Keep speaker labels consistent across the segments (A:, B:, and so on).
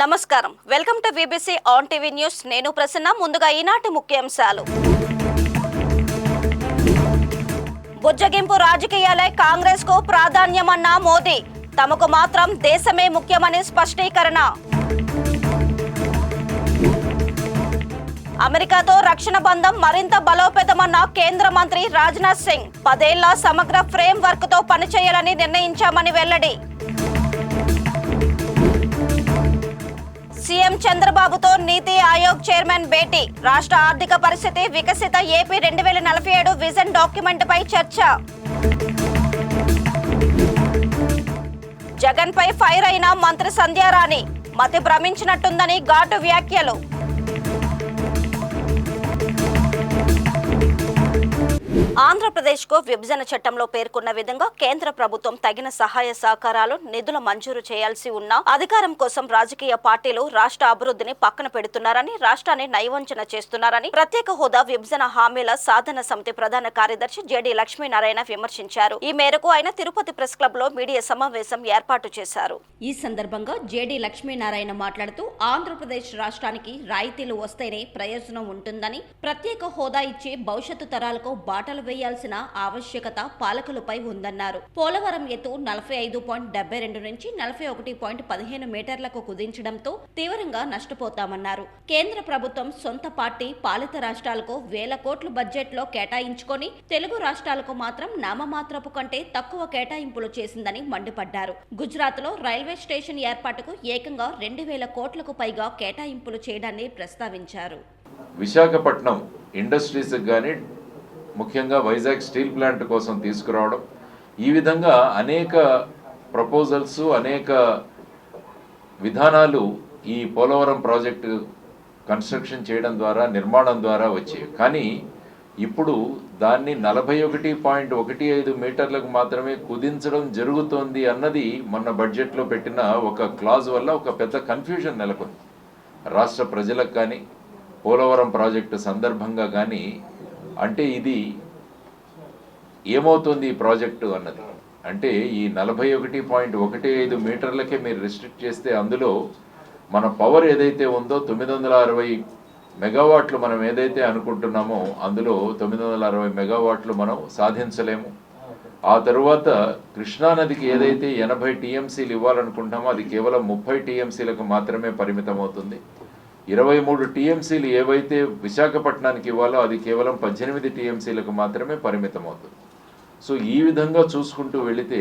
A: నమస్కారం, welcome to VBC on TV news. నేను ప్రసన్న. ముందుగా ఈనాటి ముఖ్యాంశాలు. బుజ్జగింపు రాజకీయాలే కాంగ్రెస్ కు ప్రాధాన్యమన్న మోదీ. తమకు మాత్రం దేశమే ముఖ్యమని స్పష్టీకరణ. అమెరికాతో రక్షణ బంధం మరింత బలోపేతమన్న కేంద్ర మంత్రి రాజ్నాథ్ సింగ్. 10 ఏళ్ల సమగ్ర ఫ్రేమ్ వర్క్ తో పనిచేయాలని నిర్ణయించామని వెల్లడి. సీఎం చంద్రబాబుతో నీతి ఆయోగ్ చైర్మన్ భేటీ. రాష్ట్ర ఆర్థిక పరిస్థితి, వికసిత ఏపీ 2047 విజన్ డాక్యుమెంట్ పై చర్చ. జగన్ పై ఫైర్ అయిన మంత్రి సంధ్యారాణి. మతి భ్రమించినట్టుందని ఘాటు వ్యాఖ్యలు. ఆంధ్రప్రదేశ్కు విభజన చట్టంలో పేర్కొన్న విధంగా కేంద్ర ప్రభుత్వం తగిన సహాయ సహకారాలు, నిధుల మంజూరు చేయాల్సి ఉన్న అధికారం కోసం రాజకీయ పార్టీలు రాష్ట్ర అభివృద్ధిని పక్కన పెడుతున్నారని, రాష్ట్రాన్ని నయవంచన చేస్తున్నారని ప్రత్యేక హోదా విభజన హామీల సాధన సమితి ప్రధాన కార్యదర్శి జేడీ లక్ష్మీనారాయణ విమర్శించారు. ఈ మేరకు ఆయన తిరుపతి ప్రెస్ క్లబ్ లో మీడియా సమావేశం ఏర్పాటు చేశారు. ఈ సందర్భంగా జేడీ లక్ష్మీనారాయణ మాట్లాడుతూ ఆంధ్రప్రదేశ్ రాష్ట్రానికి రాయితీలు వస్తేనే ప్రయోజనం ఉంటుందని, ప్రత్యేక హోదా ఇచ్చి భవిష్యత్తు తరాలకు బాటలు వేయాల్సిన ఆవశ్యకత పాలకులపై ఉందన్నారు. పోలవరం ఎత్తు 45.72 నుంచి 41.15 మీటర్లకు కుదించడంతో తీవ్రంగా నష్టపోతామన్నారు. కేంద్ర ప్రభుత్వం సొంత పార్టీ పాలిత రాష్ట్రాలకు వేల కోట్లు బడ్జెట్ లో కేటాయించుకొని తెలుగు రాష్ట్రాలకు మాత్రం నామమాత్రపు కంటే తక్కువ కేటాయింపులు చేసిందని మండిపడ్డారు. గుజరాత్ లో రైల్వే స్టేషన్ ఏర్పాటుకు ఏకంగా 2000 కోట్లకు పైగా కేటాయింపులు చేయడాన్ని ప్రస్తావించారు.
B: విశాఖపట్నం ఇండస్ట్రీస్ కానీ ముఖ్యంగా వైజాగ్ స్టీల్ ప్లాంట్ కోసం తీసుకురావడం, ఈ విధంగా అనేక ప్రపోజల్స్, అనేక విధానాలు ఈ పోలవరం ప్రాజెక్టు కన్స్ట్రక్షన్ చేయడం ద్వారా, నిర్మాణం ద్వారా వచ్చేవి. కానీ ఇప్పుడు దాన్ని 41.15 మీటర్లకు మాత్రమే కుదించడం జరుగుతోంది అన్నది మొన్న బడ్జెట్లో పెట్టిన ఒక క్లాజ్ వల్ల ఒక పెద్ద కన్ఫ్యూజన్ నెలకొంది. రాష్ట్ర ప్రజలకు కానీ, పోలవరం ప్రాజెక్టు సందర్భంగా కానీ, అంటే ఇది ఏమవుతుంది ఈ ప్రాజెక్టు అన్నది. అంటే ఈ 41.15 మీటర్లకే మీరు రిస్ట్రిక్ట్ చేస్తే అందులో మన పవర్ ఏదైతే ఉందో 960 మెగావాట్లు మనం ఏదైతే అనుకుంటున్నామో అందులో 960 మెగావాట్లు మనం సాధించలేము. ఆ తరువాత కృష్ణానదికి ఏదైతే 80 టీఎంసీలు ఇవ్వాలనుకుంటున్నామో అది కేవలం 30 టీఎంసీలకు మాత్రమే పరిమితం అవుతుంది. 23 టీఎంసీలు ఏవైతే విశాఖపట్నానికి ఇవ్వాలో అది కేవలం 18 టీఎంసీలకు మాత్రమే పరిమితం అవుతుంది. సో ఈ విధంగా చూసుకుంటూ వెళితే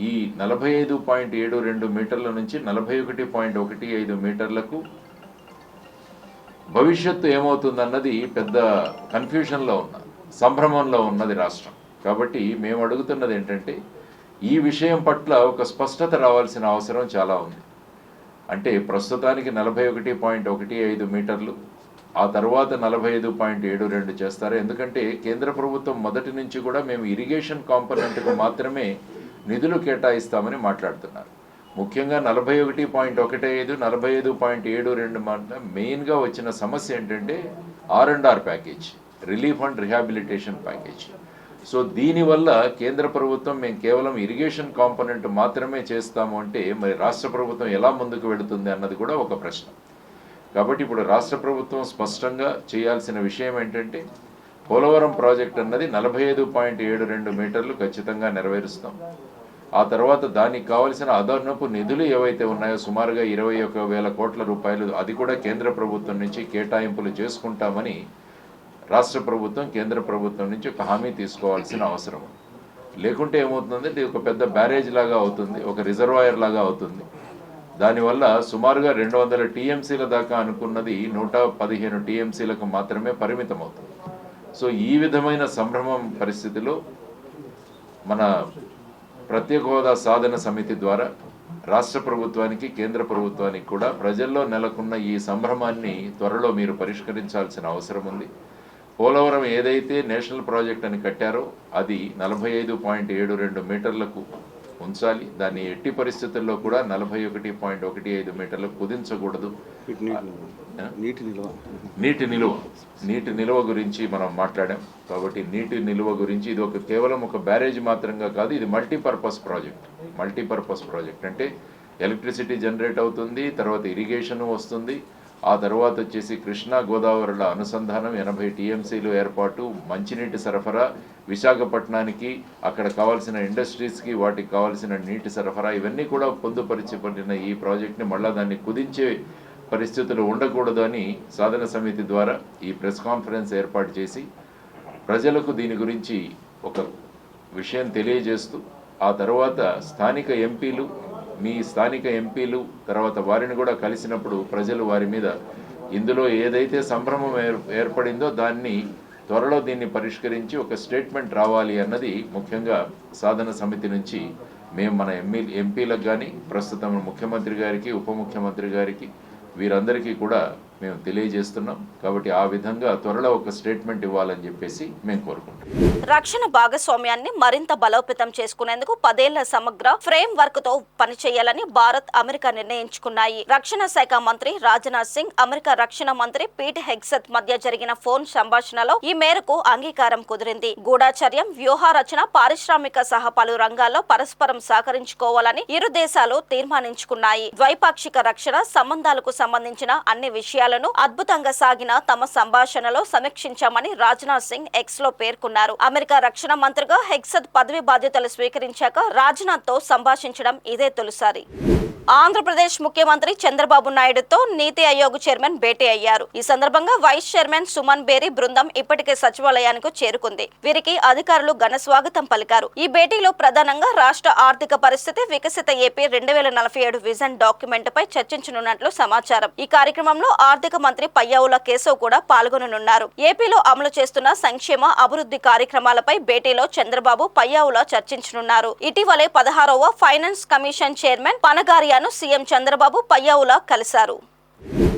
B: ఈ 45.72 మీటర్ల నుంచి 41.15 మీటర్లకు భవిష్యత్తు ఏమవుతుందన్నది పెద్ద కన్ఫ్యూషన్లో సంభ్రమంలో ఉన్నది రాష్ట్రం. కాబట్టి మేము అడుగుతున్నది ఏంటంటే ఈ విషయం పట్ల ఒక స్పష్టత రావాల్సిన అవసరం చాలా ఉంది. అంటే ప్రస్తుతానికి 41.15 మీటర్లు, ఆ తర్వాత 45.72 చేస్తారు. ఎందుకంటే కేంద్ర ప్రభుత్వం మొదటి నుంచి కూడా మేము ఇరిగేషన్ కాంపోనెంట్కు మాత్రమే నిధులు కేటాయిస్తామని మాట్లాడుతున్నారు. ముఖ్యంగా 41.15, 45.72 మెయిన్గా వచ్చిన సమస్య ఏంటంటే R&R package, relief and rehabilitation package. So దీనివల్ల కేంద్ర ప్రభుత్వం మేము కేవలం ఇరిగేషన్ కాంపోనెంట్ మాత్రమే చేస్తాము అంటే మరి రాష్ట్ర ప్రభుత్వం ఎలా ముందుకు వెళుతుంది అన్నది కూడా ఒక ప్రశ్న. కాబట్టి ఇప్పుడు రాష్ట్ర ప్రభుత్వం స్పష్టంగా చేయాల్సిన విషయం ఏంటంటే పోలవరం ప్రాజెక్ట్ అన్నది 45.72 మీటర్లు ఖచ్చితంగా నెరవేరుస్తాం. ఆ తర్వాత దానికి కావలసిన అదనపు నిధులు ఏవైతే ఉన్నాయో సుమారుగా 21,000 కోట్ల రూపాయలు అది కూడా కేంద్ర ప్రభుత్వం నుంచి కేటాయింపులు చేసుకుంటామని రాష్ట్ర ప్రభుత్వం కేంద్ర ప్రభుత్వం నుంచి ఒక హామీ తీసుకోవాల్సిన అవసరం. లేకుంటే ఏమవుతుందంటే ఇది ఒక పెద్ద బ్యారేజ్ లాగా అవుతుంది, ఒక రిజర్వాయర్ లాగా అవుతుంది. దానివల్ల సుమారుగా 200 టీఎంసీల దాకా అనుకున్నది 115 టీఎంసీలకు మాత్రమే పరిమితం అవుతుంది. సో ఈ విధమైన సంభ్రమం పరిస్థితిలో మన ప్రత్యేక హోదా సాధన సమితి ద్వారా రాష్ట్ర ప్రభుత్వానికి, కేంద్ర ప్రభుత్వానికి కూడా ప్రజల్లో నెలకొన్న ఈ సంభ్రమాన్ని త్వరలో మీరు పరిష్కరించాల్సిన అవసరం ఉంది. పోలవరం ఏదైతే నేషనల్ ప్రాజెక్ట్ అని కట్టారో అది 45.72 మీటర్లకు ఉంచాలి. దాన్ని ఎట్టి పరిస్థితుల్లో కూడా 41.15 మీటర్లకు కుదించకూడదు. నీటి నిల్వ గురించి మనం మాట్లాడాం. కాబట్టి నీటి నిల్వ గురించి ఇది కేవలం ఒక బ్యారేజ్ మాత్రంగా కాదు, ఇది మల్టీపర్పస్ ప్రాజెక్ట్ అంటే ఎలక్ట్రిసిటీ జనరేట్ అవుతుంది, తర్వాత ఇరిగేషన్ వస్తుంది, ఆ తర్వాత వచ్చేసి కృష్ణా గోదావరిల అనుసంధానం, 80 టీఎంసీలు ఏర్పాటు, మంచినీటి సరఫరా, విశాఖపట్నానికి అక్కడ కావాల్సిన ఇండస్ట్రీస్కి వాటికి కావాల్సిన నీటి సరఫరా, ఇవన్నీ కూడా పొందుపరిచబడిన ఈ ప్రాజెక్ట్ని మళ్ళా దాన్ని కుదించే పరిస్థితులు ఉండకూడదు అని సాధన సమితి ద్వారా ఈ ప్రెస్ కాన్ఫరెన్స్ ఏర్పాటు చేసి ప్రజలకు దీని గురించి ఒక విషయం తెలియజేస్తూ, ఆ తర్వాత స్థానిక ఎంపీలు, మీ స్థానిక ఎంపీలు తర్వాత వారిని కూడా కలిసినప్పుడు ప్రజలు వారి మీద ఇందులో ఏదైతే సంభ్రమం ఏర్పడిందో దాన్ని త్వరలో దీన్ని పరిష్కరించి ఒక స్టేట్మెంట్ రావాలి అన్నది ముఖ్యంగా సాధన సమితి నుంచి మేము మన ఎంపీలకు కానీ ప్రస్తుతం ముఖ్యమంత్రి గారికి, ఉప ముఖ్యమంత్రి గారికి, వీరందరికీ కూడా మేము తెలియజేస్తున్నాం. కాబట్టి ఆ విధంగా త్వరలో ఒక స్టేట్మెంట్ ఇవ్వాలని చెప్పేసి మేము కోరుకుంటున్నాం.
A: రక్షణ భాగస్వామ్యాన్ని మరింత బలోపేతం చేసుకునేందుకు 10 ఏళ్ల సమగ్ర ఫ్రేమ్ వర్క్ తో పనిచేయాలని భారత్, అమెరికా నిర్ణయించుకున్నాయి. రక్షణ శాఖ మంత్రి రాజ్నాథ్ సింగ్, అమెరికా రక్షణ మంత్రి పీట్ హెగ్సెత్ మధ్య జరిగిన ఫోన్ సంభాషణలో ఈ మేరకు అంగీకారం కుదిరింది. గూఢచర్యం, వ్యూహ రచన, పారిశ్రామిక సహా పలు రంగాల్లో పరస్పరం సహకరించుకోవాలని ఇరు దేశాలు తీర్మానించుకున్నాయి. ద్వైపాక్షిక రక్షణ సంబంధాలకు సంబంధించిన అన్ని విషయాలను అద్భుతంగా సాగిన తమ సంభాషణలో సమీక్షించామని రాజ్నాథ్ సింగ్ ఎక్స్ లో పేర్కొన్నారు. అమెరికా రక్షణ మంత్రిగా హెగ్సెత్ పదవి బాధ్యతలు స్వీకరించాక రాజ్నాథ్ తో సంభాషించడం ఇదే తొలిసారి. ఆంధ్రప్రదేశ్ ముఖ్యమంత్రి చంద్రబాబు నాయుడుతో నీతి ఆయోగ్ చైర్మన్ భేటీ అయ్యారు. ఈ సందర్భంగా వైస్ చైర్మన్ సుమన్ బేరీ బృందం ఇప్పటికే సచివాలయానికి చేరుకుంది. వీరికి అధికారులు ఘన స్వాగతం పలికారు. ఈ భేటీలో ప్రధానంగా రాష్ట్ర ఆర్థిక పరిస్థితి, వికసిత ఏపీ 2047 విజన్ డాక్యుమెంట్ పై చర్చించనున్నట్లు సమాచారం. ఈ కార్యక్రమంలో ఆర్థిక మంత్రి పయ్యావుల కేశవ్ కూడా పాల్గొననున్నారు. ఏపీలో అమలు చేస్తున్న సంక్షేమ అభివృద్ధి కార్యక్రమాలపై భేటీలో చంద్రబాబు, పయ్యావుల చర్చించనున్నారు. ఇటీవలే 16వ finance commission chairman Panagariya CM Chandrababu, Payyavula కలిశారు.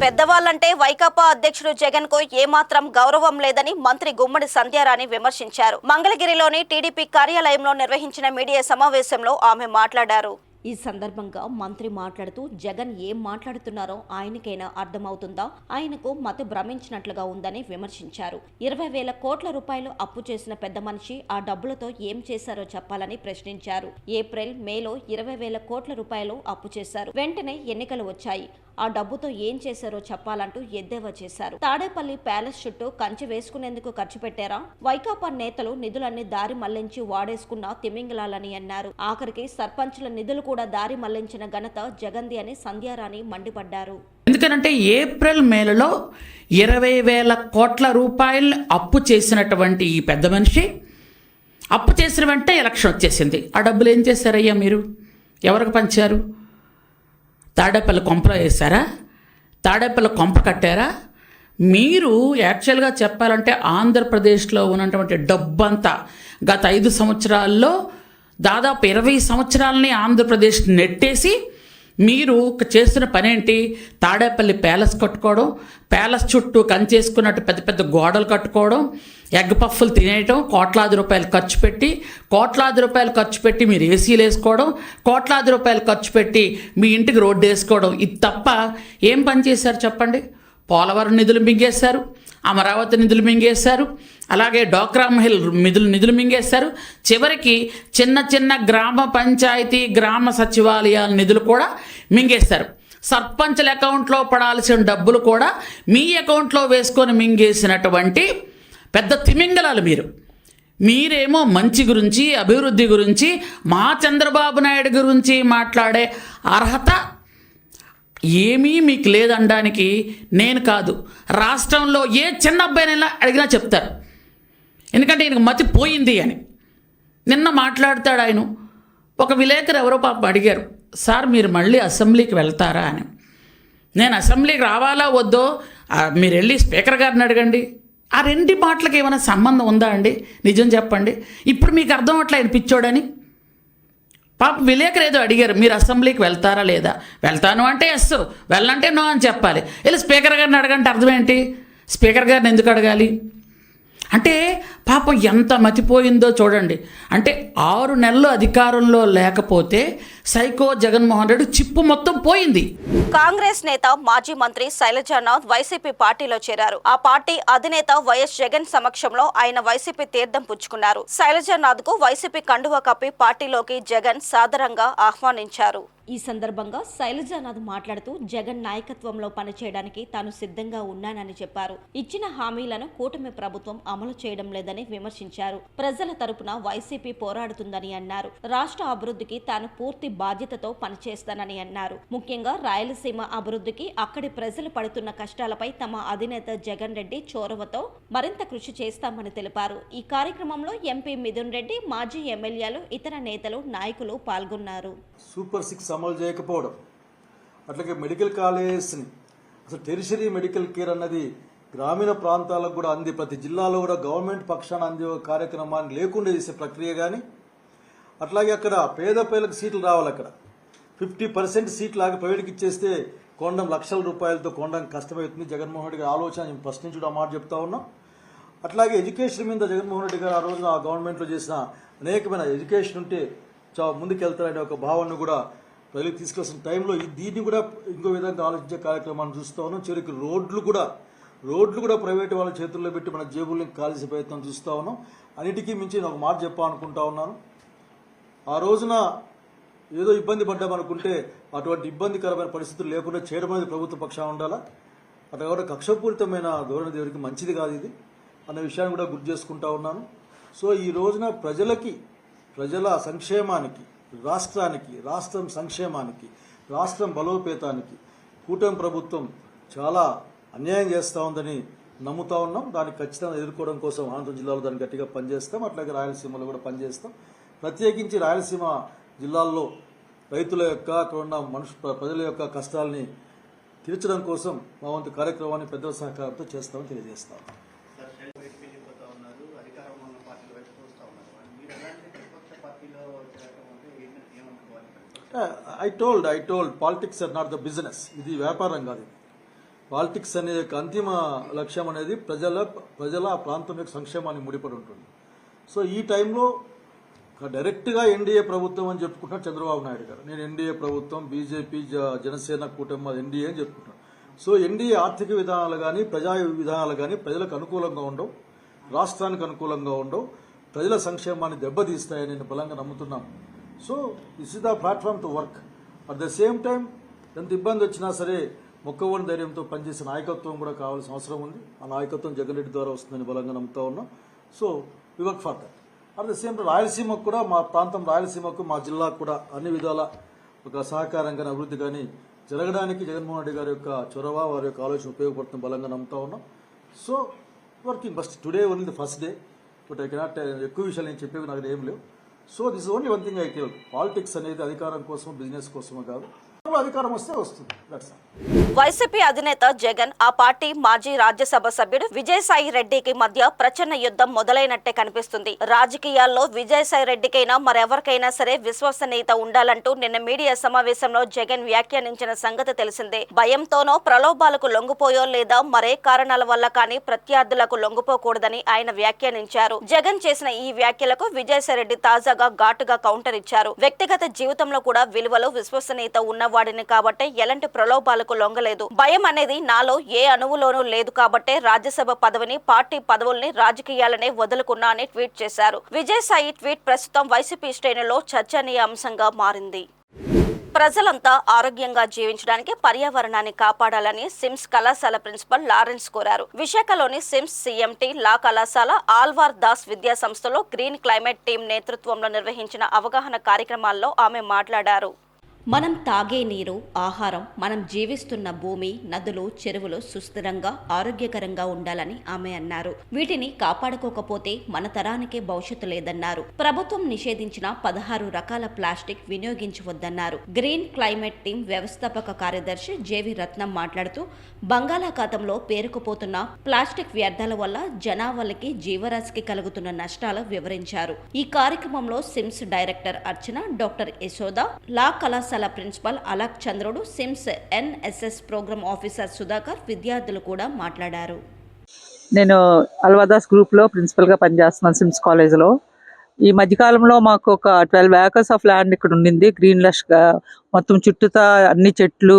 A: పెద్దవాళ్లంటే వైకాపా అధ్యక్షుడు జగన్ కు ఏమాత్రం గౌరవం లేదని మంత్రి గుమ్మడి సంధ్యారాణి విమర్శించారు. మంగళగిరిలోని టీడీపీ కార్యాలయంలో నిర్వహించిన మీడియా సమావేశంలో ఆమె మాట్లాడారు. ఈ సందర్భంగా మంత్రి మాట్లాడుతూ జగన్ ఏం మాట్లాడుతున్నారో ఆయనకైనా అర్థమవుతుందా, ఆయనకు మతి భ్రమించినట్లుగా ఉందని విమర్శించారు. 20,000 కోట్ల రూపాయలు అప్పు చేసిన పెద్ద మనిషి ఆ డబ్బులతో ఏం చేశారో చెప్పాలని ప్రశ్నించారు. ఏప్రిల్, మేలో 20,000 కోట్ల రూపాయలు అప్పు చేశారు. వెంటనే ఎన్నికలు వచ్చాయి. ఆ డబ్బుతో ఏం చేశారో చెప్పాలంటూ ఎద్దేవా చేశారు. తాడేపల్లి ప్యాలెస్ చుట్టూ కంచె వేసుకునేందుకు ఖర్చు పెట్టారా? వైకాపా నేతలు నిధులన్నీ దారి మళ్లించి వాడేసుకున్న తిమింగలాలని అన్నారు. ఆఖరికి సర్పంచుల నిధులు కూడా దారి మళ్లించిన ఘనత జగన్ది అని సంధ్యారాణి మండిపడ్డారు.
C: ఎందుకంటే ఏప్రిల్, మేలలో 20,000 కోట్ల రూపాయలు అప్పు చేసినటువంటి ఈ పెద్ద మనిషి అప్పు చేసిన వెంటనే ఎలక్షన్ వచ్చేసింది. ఆ డబ్బులు ఏం చేశారయ్యా మీరు? ఎవరికి పంచారు? తాడేపల్లి కొంపలో వేశారా? తాడేపల్లి కొంప కట్టారా? మీరు యాక్చువల్గా చెప్పాలంటే ఆంధ్రప్రదేశ్లో ఉన్నటువంటి డబ్బంతా గత 5 సంవత్సరాల్లో దాదాపు 20 సంవత్సరాలని ఆంధ్రప్రదేశ్ నెట్టేసి మీరు చేస్తున్న పనేంటి? తాడేపల్లి ప్యాలెస్ కట్టుకోవడం, ప్యాలెస్ చుట్టూ కంచేసుకున్నట్టు పెద్ద పెద్ద గోడలు కట్టుకోవడం, ఎగ్ పఫ్ఫులు తినేయటం, కోట్లాది రూపాయలు ఖర్చు పెట్టి మీరు ఏసీలు వేసుకోవడం, కోట్లాది రూపాయలు ఖర్చు పెట్టి మీ ఇంటికి రోడ్డు వేసుకోవడం. ఇది తప్ప ఏం పని చేశారు చెప్పండి? పోలవరం నిధులు మింగేశారు, అమరావతి నిధులు మింగేశారు, అలాగే డోక్రా మహిళ నిధులు మింగేశారు. చివరికి చిన్న చిన్న గ్రామ పంచాయతీ, గ్రామ సచివాలయాల నిధులు కూడా మింగేశారు. సర్పంచుల అకౌంట్లో పడాల్సిన డబ్బులు కూడా మీ అకౌంట్లో వేసుకొని మింగేసినటువంటి పెద్ద తిమింగలాలు మీరేమో మంచి గురించి, అభివృద్ధి గురించి, మా చంద్రబాబు నాయుడు గురించి మాట్లాడే అర్హత ఏమీ మీకు లేదనడానికి నేను కాదు, రాష్ట్రంలో ఏ చిన్న అబ్బాయినైనా అడిగినా చెప్తారు. ఎందుకంటే ఈయనకు మతి పోయింది అని. నిన్న మాట్లాడతాడు ఆయన. ఒక విలేకరు ఎవరో పాపం అడిగారు, సార్ మీరు మళ్ళీ అసెంబ్లీకి వెళ్తారా అని. నేను అసెంబ్లీకి రావాలా వద్దో మీరు వెళ్ళి స్పీకర్ గారిని అడగండి. ఆ 2 మాటలకు ఏమైనా సంబంధం ఉందా అండి? నిజం చెప్పండి. ఇప్పుడు మీకు అర్థం అట్లా ఆయన పిచ్చోడని. పాప విలేకరు ఏదో అడిగారు, మీరు అసెంబ్లీకి వెళ్తారా లేదా? వెళ్తాను అంటే ఎస్, వెళ్ళంటే నో అని చెప్పాలి. వెళ్ళి స్పీకర్ గారిని అడగంటే అర్థం ఏంటి? స్పీకర్ గారిని ఎందుకు అడగాలి? అంటే పాపం ఎంత మతిపోయిందో చూడండి. అంటే 6 నెలలు అధికారంలో లేకపోతే సైకో జగన్మోహన్ రెడ్డి చిప్పు మొత్తం పోయింది.
A: కాంగ్రెస్ నేత మాజీ మంత్రి శైలజానాథ్ వైసీపీ పార్టీలో చేరారు. ఆ పార్టీ అధినేత వైఎస్ జగన్ సమక్షంలో ఆయన వైసీపీ తీర్థం పుచ్చుకున్నారు. శైలజానాథ్ కు వైసీపీ కండువా కప్పి పార్టీలోకి జగన్ సాదరంగా ఆహ్వానించారు. ఈ సందర్భంగా శైలజానాథ్ మాట్లాడుతూ జగన్ నాయకత్వంలో పనిచేయడానికి తాను సిద్ధంగా ఉన్నానని చెప్పారు. ఇచ్చిన హామీలను కూటమి ప్రభుత్వం అమలు చేయడం లేదని విమర్శించారు. ప్రజల తరపున వైసీపీ పోరాడుతుందని అన్నారు. రాష్ట్ర అభివృద్ధికి తాను పూర్తి బాధ్యతతో పనిచేస్తానని అన్నారు. ముఖ్యంగా రాయలసీమ అభివృద్ధికి అక్కడి ప్రజలు పడుతున్న కష్టాలపై తమ అధినేత జగన్ రెడ్డి చొరవతో మరింత కృషి చేస్తామని తెలిపారు. ఈ కార్యక్రమంలో ఎంపీ మిథున్ రెడ్డి, మాజీ ఎమ్మెల్యేలు, ఇతర నేతలు, నాయకులు పాల్గొన్నారు.
D: సూపర్ 6 అమలు చేయకపోవడం, అట్లాగే మెడికల్ కాలేజెస్ని అసలు టెరిషరీ మెడికల్ కేర్ అన్నది గ్రామీణ ప్రాంతాలకు కూడా అంది, ప్రతి జిల్లాలో కూడా గవర్నమెంట్ పక్షాన అందే కార్యక్రమాన్ని లేకుండా చేసే ప్రక్రియ కానీ, అట్లాగే అక్కడ పేద పేదలకు సీట్లు రావాలి. అక్కడ 50% సీట్లు లాగా ప్రైవేట్కి ఇచ్చేస్తే కొండం లక్షల రూపాయలతో కొండం కష్టమవుతుంది. జగన్మోహన్ రెడ్డి గారి ఆలోచన నేను ఫస్ట్ నుంచి కూడా మాట చెప్తా ఉన్నాం. అట్లాగే ఎడ్యుకేషన్ మీద జగన్మోహన్ రెడ్డి గారు ఆ రోజున ఆ గవర్నమెంట్లో చేసిన అనేకమైన ఎడ్యుకేషన్ ఉంటే ముందుకెళ్తారనే ఒక భావనను కూడా ప్రజలకు తీసుకొస్తున్న టైంలో దీన్ని కూడా ఇంకో విధంగా ఆలోచించే కార్యక్రమాన్ని చూస్తూ ఉన్నాం. చివరికి రోడ్లు కూడా ప్రైవేట్ వాళ్ళ చేతుల్లో పెట్టి మన జేబుల్ని కాల్చే ప్రయత్నం చూస్తూ ఉన్నాం. అన్నిటికీ మించి నేను ఒక మాట చెప్పాలనుకుంటా ఉన్నాను. ఆ రోజున ఏదో ఇబ్బంది పడ్డామనుకుంటే అటువంటి ఇబ్బందికరమైన పరిస్థితులు లేకుండా చేయడం అనేది ప్రభుత్వ పక్షాన ఉండాలా. అట్లా కూడా కక్షపూరితమైన ధోరణి దేవుడికి మంచిది కాదు ఇది అన్న విషయాన్ని కూడా గుర్తు చేసుకుంటా ఉన్నాను. సో ఈ రోజున ప్రజల సంక్షేమానికి, రాష్ట్రం సంక్షేమానికి, రాష్ట్రం బలోపేతానికి కూటమి ప్రభుత్వం చాలా అన్యాయం చేస్తూ ఉందని నమ్ముతా ఉన్నాం. దాన్ని ఖచ్చితంగా ఎదుర్కోవడం కోసం అనంతపురం జిల్లాలో దాన్ని గట్టిగా పనిచేస్తాం. అట్లాగే రాయలసీమలో కూడా పనిచేస్తాం. ప్రత్యేకించి రాయలసీమ జిల్లాల్లో రైతుల యొక్క, అక్కడ ఉన్న ప్రజల యొక్క కష్టాలని తీర్చడం కోసం మా వంతు కార్యక్రమాన్ని పెద్దల సహకారంతో చేస్తామని తెలియజేస్తాం. I told politics are not the business. ఇది వ్యాపారం కాదు. పాలిటిక్స్ అనే అంతిమ లక్ష్యం అనేది ప్రజల ప్రాంతం యొక్క సంక్షేమాన్ని ముడిపడి ఉంటుంది. సో ఈ టైంలో డైరెక్ట్గా ఎన్డీఏ ప్రభుత్వం అని చెప్పుకుంటున్నారు చంద్రబాబు నాయుడు గారు. నేను ఎన్డీఏ ప్రభుత్వం, బీజేపీ, జనసేన కూటమి ఎన్డీఏ అని చెప్పుకుంటున్నాను. సో ఎన్డీఏ ఆర్థిక విధానాలు కానీ, ప్రజా విధానాలు కానీ ప్రజలకు అనుకూలంగా ఉండవు, రాష్ట్రానికి అనుకూలంగా ఉండవు, ప్రజల సంక్షేమాన్ని దెబ్బతీస్తాయని నేను బలంగా నమ్ముతున్నాను. So this is the platform to work. At the same time ఎంత ఇబ్బంది వచ్చినా సరే మొక్కవని ధైర్యంతో పనిచేసే నాయకత్వం కూడా కావాల్సిన అవసరం ఉంది. ఆ నాయకత్వం జగన్ రెడ్డి ద్వారా వస్తుందని బలంగా నమ్ముతా ఉన్నాం. So we work for that. At the same time రాయలసీమకు కూడా, మా ప్రాంతం రాయలసీమకు, మా జిల్లాకు కూడా అన్ని విధాల ఒక సహకారం కానీ, అభివృద్ధి కానీ జరగడానికి జగన్మోహన్ రెడ్డి గారి యొక్క చొరవ, వారి యొక్క ఆలోచన ఉపయోగపడుతుంది బలంగా నమ్ముతా ఉన్నాం. So working first today only the first day, but I cannot ఎక్కువ విషయాలు నేను చెప్పేవి నాకు ఏం లేవు. So this only one thing I tell, politics అనేది అధికారం కోసం, బిజినెస్ కోసమో కాదు. అధికారం వస్తే వస్తుంది. That's all.
A: వైసీపీ అధినేత జగన్, ఆ పార్టీ మాజీ రాజ్యసభ సభ్యుడు విజయసాయి రెడ్డికి మధ్య ప్రచండ యుద్ధం మొదలైనట్టే కనిపిస్తుంది. రాజకీయాల్లో విజయసాయి రెడ్డికైనా మరెవరికైనా సరే విశ్వసనీయత ఉండాలంటూ నిన్న మీడియా సమావేశంలో జగన్ వ్యాఖ్యానించిన సంగతి తెలిసిందే. భయంతోనో, ప్రలోభాలకు లొంగిపోయో లేదా మరే కారణాల వల్ల కానీ ప్రత్యర్థులకు లొంగిపోకూడదని ఆయన వ్యాఖ్యానించారు. జగన్ చేసిన ఈ వ్యాఖ్యలకు విజయసాయి రెడ్డి తాజాగా ఘాటుగా కౌంటర్ ఇచ్చారు. వ్యక్తిగత జీవితంలో కూడా విలువలు, విశ్వసనీయత ఉన్నవాడిని కాబట్టే ఎలాంటి ప్రలోభాలకు లొంగలేదు. భయం అనేది నాలో ఏ అణువులోనూ లేదు కాబట్టే రాజ్యసభ పదవిని, పార్టీ పదవుల్ని, రాజకీయాలనే వదులుకున్నా అని ట్వీట్ చేశారు. విజయసాయి ట్వీట్ ప్రస్తుతం వైసీపీ శ్రేణుల్లో చర్చనీయాంశంగా మారింది. ప్రజలంతా ఆరోగ్యంగా జీవించడానికి పర్యావరణాన్ని కాపాడాలని సిమ్స్ కళాశాల ప్రిన్సిపల్ లారెన్స్ కోరారు. విశాఖలోని సిమ్స్ సిఎంటి లా కళాశాల ఆల్వార్ దాస్ విద్యా సంస్థలో గ్రీన్ క్లైమేట్ టీం నేతృత్వంలో నిర్వహించిన అవగాహన కార్యక్రమాల్లో ఆమె మాట్లాడారు. మనం తాగే నీరు, ఆహారం, మనం జీవిస్తున్న భూమి, నదులు, చెరువులు సుస్థిరంగా, ఆరోగ్యకరంగా ఉండాలని ఆమె అన్నారు. వీటిని కాపాడుకోకపోతే మన తరానికే భవిష్యత్తు లేదన్నారు. ప్రభుత్వం నిషేధించిన 16 రకాల ప్లాస్టిక్ వినియోగించవద్దన్నారు. గ్రీన్ క్లైమేట్ టీం వ్యవస్థాపక కార్యదర్శి జేవి రత్నం మాట్లాడుతూ బంగాళాఖాతంలో పేరుకుపోతున్న ప్లాస్టిక్ వ్యర్థాల వల్ల జనాభాకి, జీవరాశికి కలుగుతున్న నష్టాలు వివరించారు. ఈ కార్యక్రమంలో SIMS director Archana, doctor Yashoda, law కళాశాల principal Alak Chandrudu, SIMS NSS program officer Sudhakar, విద్యార్థులు కూడా మాట్లాడారు.
E: నేను అల్వాదాస్ గ్రూప్లో ప్రిన్సిపల్గా పనిచేస్తున్నాను సిమ్స్ కాలేజ్లో. ఈ మధ్యకాలంలో మాకు ఒక 12 acres ఆఫ్ ల్యాండ్ ఇక్కడ ఉండింది. గ్రీన్ లష్గా మొత్తం చుట్టూతా అన్ని చెట్లు,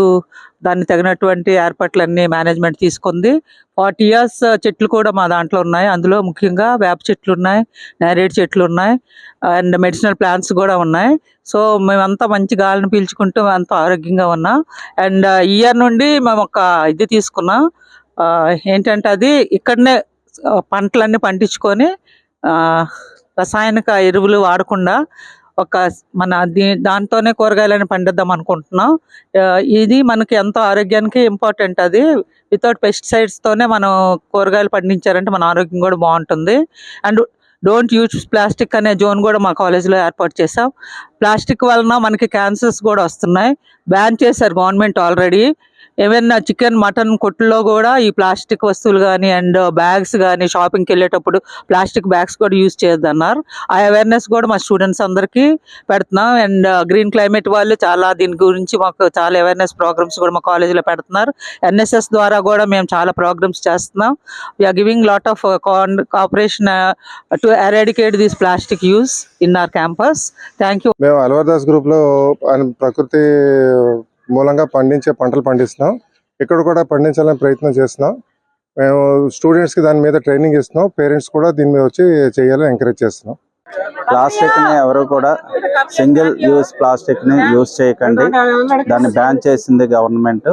E: దాన్ని తగినటువంటి ఏర్పాట్లన్నీ మేనేజ్మెంట్ తీసుకుంది. 40 years చెట్లు కూడా మా దాంట్లో ఉన్నాయి. అందులో ముఖ్యంగా వేప చెట్లు ఉన్నాయి, నేరేడు చెట్లు ఉన్నాయి, అండ్ మెడిసినల్ ప్లాంట్స్ కూడా ఉన్నాయి. సో మేమంతా మంచి గాలిని పీల్చుకుంటూ అంతా ఆరోగ్యంగా ఉన్నాం. అండ్ ఇయర్ నుండి మేము ఒక ఇది తీసుకున్నాం. ఏంటంటే అది ఇక్కడనే పంటలన్నీ పండించుకొని రసాయనిక ఎరువులు వాడకుండా ఒక మన దాంతోనే కూరగాయలని పండిద్దాం అనుకుంటున్నాం. ఇది మనకి ఎంతో ఆరోగ్యానికి ఇంపార్టెంట్. అది వితౌట్ పెస్టిసైడ్స్తోనే మనం కూరగాయలు పండించారంటే మన ఆరోగ్యం కూడా బాగుంటుంది. అండ్ డోంట్ యూజ్ ప్లాస్టిక్ అనే జోన్ కూడా మా కాలేజీలో ఏర్పాటు చేసాం. ప్లాస్టిక్ వలన మనకి క్యాన్సర్స్ కూడా వస్తున్నాయి. బ్యాన్ చేశారు గవర్నమెంట్ ఆల్రెడీ. ఏమైనా చికెన్ మటన్ కొట్టుల్లో కూడా ఈ ప్లాస్టిక్ వస్తువులు కానీ అండ్ బ్యాగ్స్ కానీ షాపింగ్కి వెళ్ళేటప్పుడు ప్లాస్టిక్ బ్యాగ్స్ కూడా యూజ్ చేయొద్దన్నారు. ఆ అవేర్నెస్ కూడా మా స్టూడెంట్స్ అందరికీ పెడుతున్నాం. అండ్ గ్రీన్ క్లైమేట్ వాళ్ళు చాలా దీని గురించి మాకు చాలా అవేర్నెస్ ప్రోగ్రామ్స్ కూడా మా కాలేజీలో పెడుతున్నారు. ఎన్ఎస్ఎస్ ద్వారా కూడా మేము చాలా ప్రోగ్రామ్స్ చేస్తున్నాం. We are giving lot of cooperation to eradicate this plastic use in our campus. Thank you.
F: మేము అల్వర్దాస్ గ్రూప్లో ప్రకృతి మూలంగా పండించే పంటలు పండిస్తున్నాం. ఇక్కడ కూడా పండించాలని ప్రయత్నం చేస్తున్నాం. మేము స్టూడెంట్స్కి దాని మీద ట్రైనింగ్ ఇస్తున్నాం. పేరెంట్స్ కూడా దీని మీద వచ్చి చేయాలని ఎంకరేజ్ చేస్తున్నాం.
G: ప్లాస్టిక్ని ఎవరు కూడా సింగిల్ యూజ్ ప్లాస్టిక్ని యూజ్ చేయకండి. దాన్ని బ్యాన్ చేసింది గవర్నమెంట్.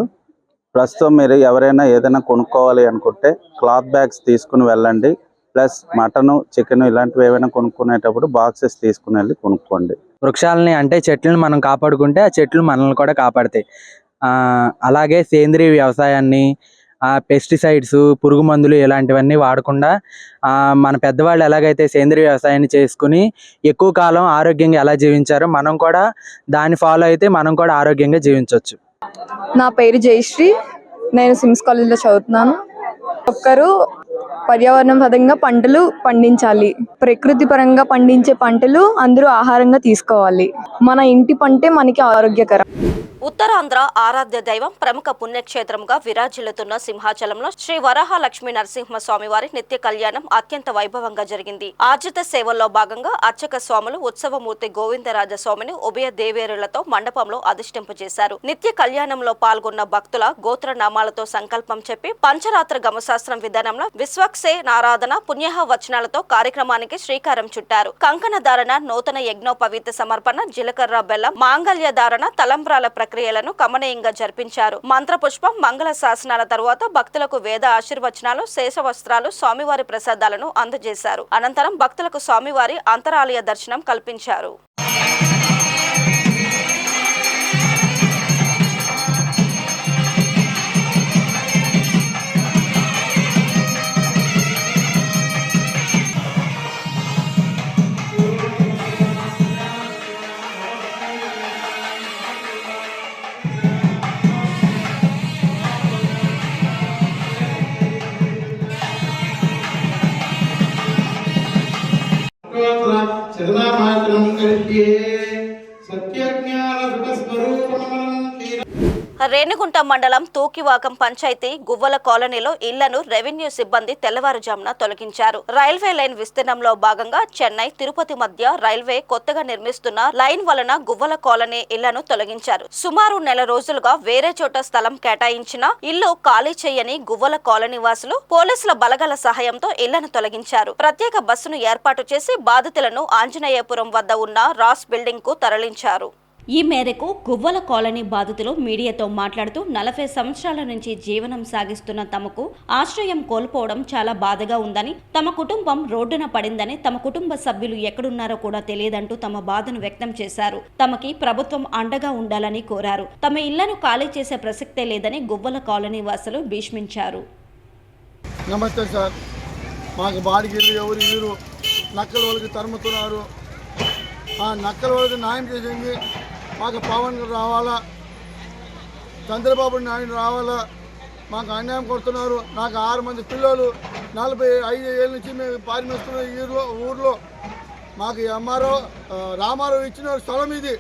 G: ప్రస్తుతం మీరు ఎవరైనా ఏదైనా కొనుక్కోవాలి అనుకుంటే క్లాత్ బ్యాగ్స్ తీసుకుని వెళ్ళండి. ప్లస్ మటను, చికెన్ ఇలాంటివి ఏమైనా కొనుక్కునేటప్పుడు బాక్సెస్ తీసుకుని వెళ్ళి కొనుక్కోండి.
H: వృక్షాలని అంటే చెట్లను మనం కాపాడుకుంటే ఆ చెట్లు మనల్ని కూడా కాపాడతాయి. అలాగే సేంద్రీయ వ్యవసాయాన్ని, పెస్టిసైడ్స్, పురుగు మందులు ఇలాంటివన్నీ వాడకుండా మన పెద్దవాళ్ళు ఎలాగైతే సేంద్రీయ వ్యవసాయాన్ని చేసుకుని ఎక్కువ కాలం ఆరోగ్యంగా ఎలా జీవించారో మనం కూడా దాన్ని ఫాలో అయితే మనం కూడా ఆరోగ్యంగా జీవించవచ్చు.
I: నా పేరు జయశ్రీ. నేను సిమ్స్ కాలేజ్లో చదువుతున్నాను. ఒక్కరు పర్యావరణ పరంగా పంటలు పండించాలి. ప్రకృతి పరంగా పండించే పంటలు అందరూ ఆహారంగా తీసుకోవాలి. మన ఇంటి పంటే మనకి ఆరోగ్యకరం.
A: ఉత్తరాంధ్ర ఆరాధ్య దైవం, ప్రముఖ పుణ్యక్షేత్రంగా విరాజిల్లుతున్న సింహాచలంలో శ్రీ వరాహ లక్ష్మీ నరసింహస్వామి వారి నిత్య కళ్యాణం అత్యంత వైభవంగా జరిగింది. ఆర్జిత సేవల్లో భాగంగా అర్చక స్వాములు ఉత్సవమూర్తి గోవిందరాజ స్వామిని ఉభయ దేవేరులతో మండపంలో అధిష్ఠింపజేశారు. నిత్య కళ్యాణంలో పాల్గొన్న భక్తుల గోత్రనామాలతో సంకల్పం చెప్పి పంచరాత్ర గమశాస్త్రం విధానంలో విశ్వక్సే నారాధన పుణ్యహ వచనాలతో కార్యక్రమానికి శ్రీకారం చుట్టారు. కంకణ ధారణ, నూతన యజ్ఞోపవీత సమర్పణ, జీలకర్ర బెల్లం, మాంగళ్య ధారణ, తలంబ్రాల ప్రక్రియలను కమనీయంగా జరిపించారు. మంత్రపుష్పం, మంగళ శాసనాల తరువాత భక్తులకు వేద ఆశీర్వచనాలు, శేషవస్త్రాలు, స్వామివారి ప్రసాదాలను అందజేశారు. అనంతరం భక్తులకు స్వామివారి అంతరాలయ దర్శనం కల్పించారు. రేణిగుంట మండలం తూకివాకం పంచాయతీ గువ్వల కాలనీలో ఇళ్లను రెవెన్యూ సిబ్బంది తెల్లవారుజామున తొలగించారు. రైల్వే లైన్ విస్తీర్ణంలో భాగంగా చెన్నై, తిరుపతి మధ్య రైల్వే కొత్తగా నిర్మిస్తున్న లైన్ వలన గువ్వల కాలనీ ఇళ్లను తొలగించారు. సుమారు నెల రోజులుగా వేరే చోట స్థలం కేటాయించిన ఇల్లు ఖాళీ చేయని గువ్వల కాలనీ వాసులు పోలీసుల బలగాల సహాయంతో ఇళ్లను తొలగించారు. ప్రత్యేక బస్సును ఏర్పాటు చేసి బాధితులను ఆంజనేయపురం వద్ద ఉన్న రాస్ బిల్డింగ్ కు తరలించారు.
J: ఈ మేరకు గువ్వల కాలనీ బాధితులు మీడియాతో మాట్లాడుతూ 40 సంవత్సరాల నుంచి జీవనం సాగిస్తున్న తమకు ఆశ్రయం కోల్పోవడం చాలా బాధగా ఉందని, తమ కుటుంబం రోడ్డున పడిందని, తమ కుటుంబ సభ్యులు ఎక్కడున్నారో కూడా తెలియదంటూ తమ బాధను వ్యక్తం చేశారు. తమకి ప్రభుత్వం అండగా ఉండాలని కోరారు. తమ ఇళ్లను ఖాళీ చేసే ప్రసక్తే లేదని గువ్వల కాలనీ వాసులు భీష్మించారు.
K: నమస్తే సార్, మాకు బాడిగిళ్ళు ఎవరు ఇరు నక్కల వాళ్ళకి తరుముతున్నారు. ఆ నక్కల వాళ్ళకి న్యాయం చేసింది మాకు పవన్ రావాలా, చంద్రబాబు నాయుడు రావాలా. మాకు అన్యాయం కొడుతున్నారు. నాకు 6 మంది పిల్లలు, 45 ఏళ్ళ నుంచి మేము పారిమేస్తున్నాం ఊర్లో. మాకు ఎంఆర్ఓ రామారావు ఇచ్చిన స్థలం ఇది.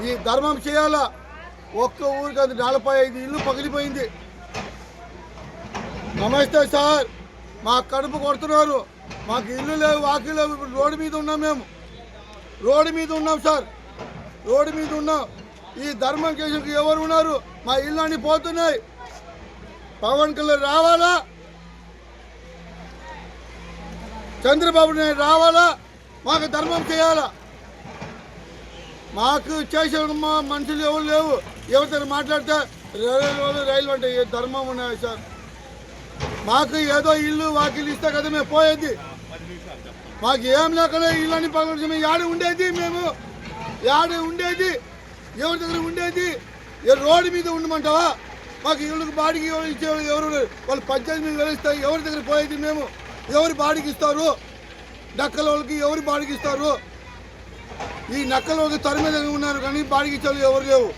K: ఈ ధర్మం చేయాలా. ఒక్క ఊరికి అది 45 ఇల్లు పగిలిపోయింది. నమస్తే సార్, మా కడుపు కొడుతున్నారు. మాకు ఇల్లు లేవు, వాకిలు లేవు. ఇప్పుడు రోడ్డు మీద ఉన్నాం, మేము రోడ్డు మీద ఉన్నాం సార్, రోడ్డు మీద ఉన్నాం. ఈ ధర్మం కేసుకు ఎవరు ఉన్నారు? మా ఇల్లు అన్ని పోతున్నాయి. పవన్ కళ్యాణ్ రావాలా, చంద్రబాబు నాయుడు రావాలా, మాకు ధర్మం చేయాలా. మాకు చేసే మనుషులు ఎవరు లేవు. ఎవరితో మాట్లాడితే రైలు అంటే ఏ ధర్మం ఉన్నాయి సార్? మాకు ఏదో ఇల్లు వాకిలు ఇస్తే కదా మేము పోయేది. మాకు ఏం లేకుండా ఇల్లు అని పగల యాడ ఉండేది, మేము యాడ ఉండేది, ఎవరి దగ్గర ఉండేది? రోడ్డు మీద ఉండమంటావా? మాకు ఇళ్ళకి బాడికి ఇచ్చేవాళ్ళు ఎవరు? వాళ్ళు 18,000 ఇస్తారు. ఎవరి దగ్గర పోయేది మేము? ఎవరు బాడికి ఇస్తారు? నక్కల వాళ్ళకి ఎవరు బాడికి ఇస్తారు? ఈ నక్కల వాళ్ళకి తర మీద ఉన్నారు కానీ బాడికి ఇచ్చేవాళ్ళు ఎవరు లేవు.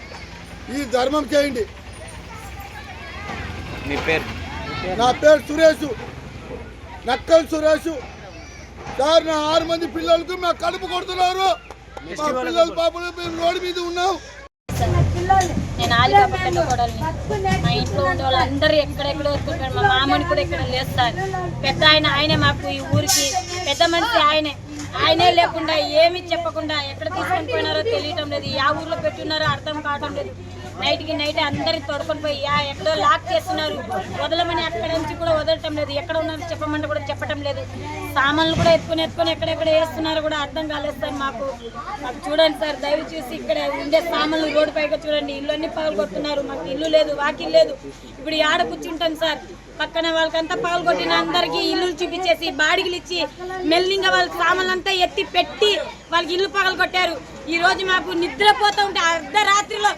K: ఈ ధర్మం చేయండి. నా పేరు సురేష్, నక్కల్ సురేష్ సార్. నా 6 మంది పిల్లలకు మా కడుపు కొడుతున్నారు. మా పిల్లల పాపలు మేము రోడ్డు మీద ఉన్నాం.
L: నేను ఆలిగా పెట్టండి కొడాలి. మా ఇంట్లో ఉండే వాళ్ళు అందరూ ఎక్కడెక్కడో వస్తుంటారు. మా మామని కూడా ఇక్కడ లేస్తారు. పెద్ద ఆయనే మాకు ఈ ఊరికి పెద్ద మనిషి ఆయనే లేకుండా ఏమీ చెప్పకుండా ఎక్కడ తీసుకొని పోయినారో తెలియటం లేదు. ఆ ఊర్లో పెట్టున్నారో అర్థం కావటం లేదు. నైట్కి నైట్ అందరికి తోడుకొని పోయి ఎక్కడో లాక్ చేస్తున్నారు. వదలమని అక్కడ నుంచి కూడా వదలటం లేదు. ఎక్కడ ఉన్నారో చెప్పమంటే కూడా చెప్పటం లేదు. సామాన్లు కూడా ఎత్తుకొని ఎక్కడెక్కడ వేస్తున్నారు కూడా అర్థం కాలేదు సార్. మాకు చూడండి సార్, దయవు చూసి ఇక్కడ ఉండే సామాన్లు రోడ్డు పైగా చూడండి. ఇల్లు అన్ని పగలగొడుతున్నారు. మాకు ఇల్లు లేదు, వాకిల్ లేదు. ఇప్పుడు ఆడ కూర్చుంటాం సార్. పక్కన వాళ్ళకంతా పగలగొట్టిన అందరికీ ఇల్లు చూపించేసి బాడిగిలు ఇచ్చి మెల్లింగా వాళ్ళ సామాన్లంతా ఎత్తి పెట్టి వాళ్ళకి ఇల్లు పగలగొట్టారు. ఈ రోజు మాకు నిద్రపోతూ ఉంటే అర్ధరాత్రిలో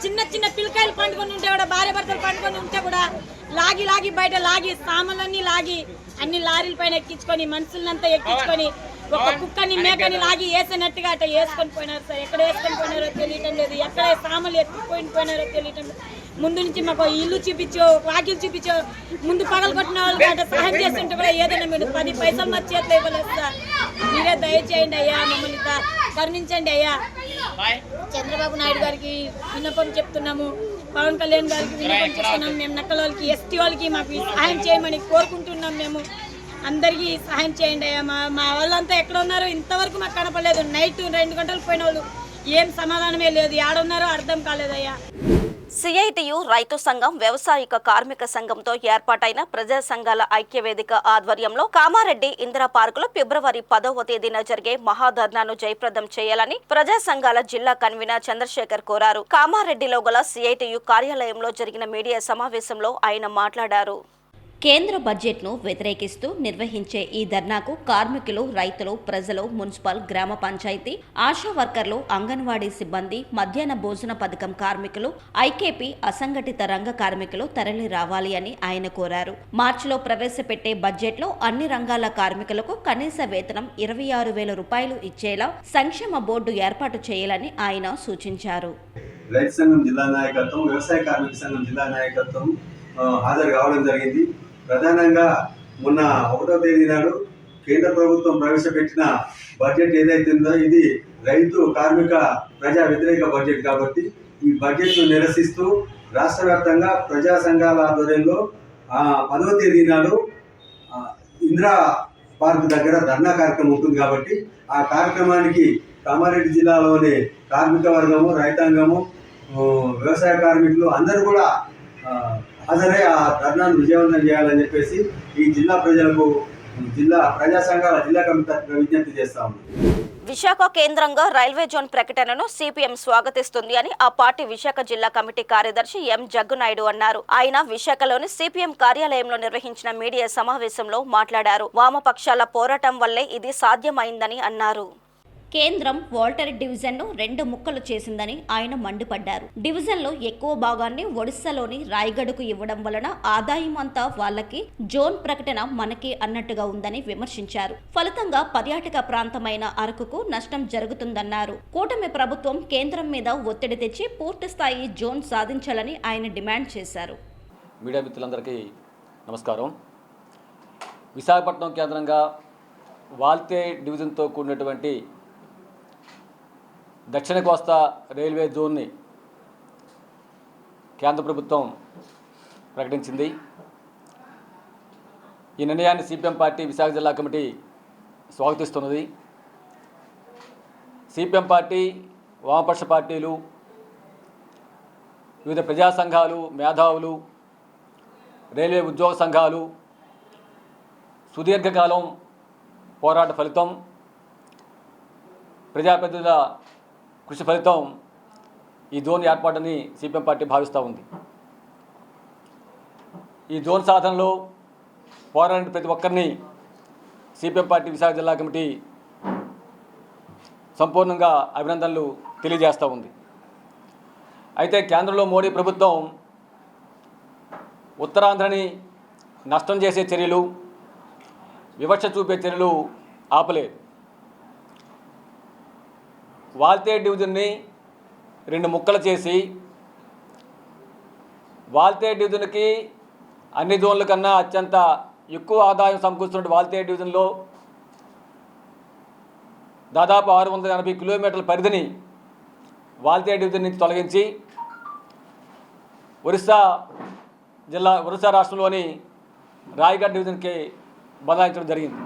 L: చిన్న పిల్లకాయలు పండుకొని ఉంటే కూడా, భార్య భర్తలు పండుకొని ఉంటే కూడా లాగి బయట లాగి సామాన్లన్నీ లాగి అన్ని లారీల పైన ఎక్కించుకొని మనుషులంతా ఎక్కించుకొని ఒక కుక్కని మేకని లాగి వేసినట్టుగా అట్లా వేసుకొని పోయినారు సార్. ఎక్కడ వేసుకొని పోయినారో తెలియటం లేదు. ఎక్కడ సామాన్లు పోయినారో తెలియటం లేదు. ముందు నుంచి మాకు ఇల్లు చూపించో, వాకిలు చూపించో, ముందు పగలు కొట్టిన వాళ్ళకి అట్లా సహాయం చేస్తుంటే కూడా ఏదైనా మీరు 10 పైసలు మా చేతిలో ఇవ్వలేదు సార్. మీరే దయచేయండి అయ్యా, మమ్మల్ని కరుణించండి అయ్యా. చంద్రబాబు నాయుడు గారికి విన్నపం చెప్తున్నాము, పవన్ కళ్యాణ్ గారికి విన్నపం చేస్తున్నాం. మేము నక్కల వాళ్ళకి, ఎస్టీ వాళ్ళకి మాకు సహాయం చేయమని కోరుకుంటున్నాం. మేము అందరికీ సహాయం చేయండి అయ్యా. మా వాళ్ళంతా ఎక్కడ ఉన్నారో ఇంతవరకు మాకు కనపడలేదు. నైట్ 2 గంటలకు పోయిన వాళ్ళు ఏం సమాధానమే లేదు. ఏడున్నారో అర్థం కాలేదయ్యా.
A: సిఐటియు రైతు సంఘం, వ్యవసాయక కార్మిక సంఘంతో ఏర్పాటైన ప్రజా సంఘాల ఐక్యవేదిక ఆధ్వర్యంలో కామారెడ్డి ఇందిరా పార్కులో ఫిబ్రవరి 10వ తేదీన జరిగే మహాధర్నాను జయప్రదం చేయాలని ప్రజా సంఘాల జిల్లా కన్వీనర్ చంద్రశేఖర్ కోరారు. కామారెడ్డిలో గల సిఐటియు కార్యాలయంలో జరిగిన మీడియా సమావేశంలో ఆయన మాట్లాడారు.
J: కేంద్ర బడ్జెట్ను వ్యతిరేకిస్తూ నిర్వహించే ఈ ధర్నాకు కార్మికులు, రైతులు, ప్రజలు, మున్సిపల్, గ్రామ పంచాయతీ, ఆశా వర్కర్లు, అంగన్వాడీ సిబ్బంది, మధ్యాహ్న భోజన పథకం కార్మికులు, ఐకేపీ, అసంఘటిత రంగ కార్మికులు తరలి రావాలి అని ఆయన కోరారు. మార్చిలో ప్రవేశపెట్టే బడ్జెట్లో అన్ని రంగాల కార్మికులకు కనీస వేతనం 26,000 రూపాయలు ఇచ్చేలా సంక్షేమ బోర్డు ఏర్పాటు చేయాలని ఆయన సూచించారు.
M: రైతు సంఘం జిల్లా నాయకత్వం, వ్యవసాయ కార్మిక సంఘం జిల్లా నాయకత్వం హాజరు కావడం జరిగింది. ప్రధానంగా మొన్న 1వ తేదీ నాడు కేంద్ర ప్రభుత్వం ప్రవేశపెట్టిన బడ్జెట్ ఏదైతే ఉందో ఇది రైతు, కార్మిక, ప్రజా వ్యతిరేక బడ్జెట్ కాబట్టి ఈ బడ్జెట్ను నిరసిస్తూ రాష్ట్ర వ్యాప్తంగా ప్రజా సంఘాల ఆధ్వర్యంలో 10వ తేదీ నాడు ఇందిరా పార్క్ దగ్గర ధర్నా కార్యక్రమం ఉంటుంది కాబట్టి ఆ కార్యక్రమానికి కామారెడ్డి జిల్లాలోని కార్మిక వర్గము, రైతాంగము, వ్యవసాయ కార్మికులు అందరూ కూడా హాజరై ఆ ధర్నాను విజయవంతం చేయాలని చెప్పేసి ఈ జిల్లా ప్రజలకు ప్రజా సంఘాల జిల్లా కమిటీ తరఫున విజ్ఞప్తి చేస్తా ఉన్నాం.
A: విశాఖ కేంద్రంగా రైల్వే జోన్ ప్రకటనను సిపిఎం స్వాగతిస్తుంది అని ఆ పార్టీ విశాఖ జిల్లా కమిటీ కార్యదర్శి ఎం జగ్గునాయుడు అన్నారు. ఆయన విశాఖలోని సిపిఎం కార్యాలయంలో నిర్వహించిన మీడియా సమావేశంలో మాట్లాడారు. వామపక్షాల పోరాటం వల్లే ఇది సాధ్యమైందని అన్నారు.
J: కేంద్రం వాల్టర్ డివిజన్ను 2 ముక్కలు చేసిందని ఆయన మండిపడ్డారు. డివిజన్లో ఎక్కువ భాగాన్ని ఒడిశాలోని రాయగఢకు ఇవ్వడం వలన ఆదాయం అంతా వాళ్ళకి, జోన్ ప్రకటన మనకి అన్నట్టుగా ఉందని విమర్శించారు. ఫలితంగా పర్యాటక ప్రాంతమైన అరకుకు నష్టం జరుగుతుందన్నారు. కూటమి ప్రభుత్వం కేంద్రం మీద ఒత్తిడి తెచ్చి పూర్తి స్థాయి జోన్ సాధించాలని ఆయన డిమాండ్ చేశారు.
N: మీడియా మిత్రులందరికీ నమస్కారం. విశాఖపట్నం కేంద్రంగా వాల్తే డివిజన్తో కూడినటువంటి దక్షిణ కోస్తా రైల్వే జోన్ని కేంద్ర ప్రభుత్వం ప్రకటించింది. ఈ నిర్ణయాన్ని సిపిఎం పార్టీ విశాఖ జిల్లా కమిటీ స్వాగతిస్తున్నది. సిపిఎం పార్టీ, వామపక్ష పార్టీలు, వివిధ ప్రజా సంఘాలు, మేధావులు, రైల్వే ఉద్యోగ సంఘాలు సుదీర్ఘకాలం పోరాట ఫలితం, ప్రజాప్రతినిధుల కృషి ఫలితం ఈ జోన్ ఏర్పాటుని సిపిఎం పార్టీ భావిస్తూ ఉంది. ఈ జోన్ సాధనలో పోరాడిన ప్రతి ఒక్కరిని సిపిఎం పార్టీ విశాఖ జిల్లా కమిటీ సంపూర్ణంగా అభినందనలు తెలియజేస్తూ ఉంది. అయితే కేంద్రంలో మోడీ ప్రభుత్వం ఉత్తరాంధ్రని నష్టం చేసే చర్యలు, వివక్ష చూపే చర్యలు ఆపలేదు. వాల్తేరు డివిజన్ని 2 ముక్కలు చేసి వాల్తేరు డివిజన్కి అన్ని జోన్ల కన్నా అత్యంత ఎక్కువ ఆదాయం సమకూరుస్తున్న వాల్తేరు డివిజన్లో దాదాపు 680 కిలోమీటర్ల పరిధిని వాల్తేరు డివిజన్ నుంచి తొలగించి ఒరిస్సా రాష్ట్రంలోని రాయగఢ్ డివిజన్కి బదలాయించడం జరిగింది.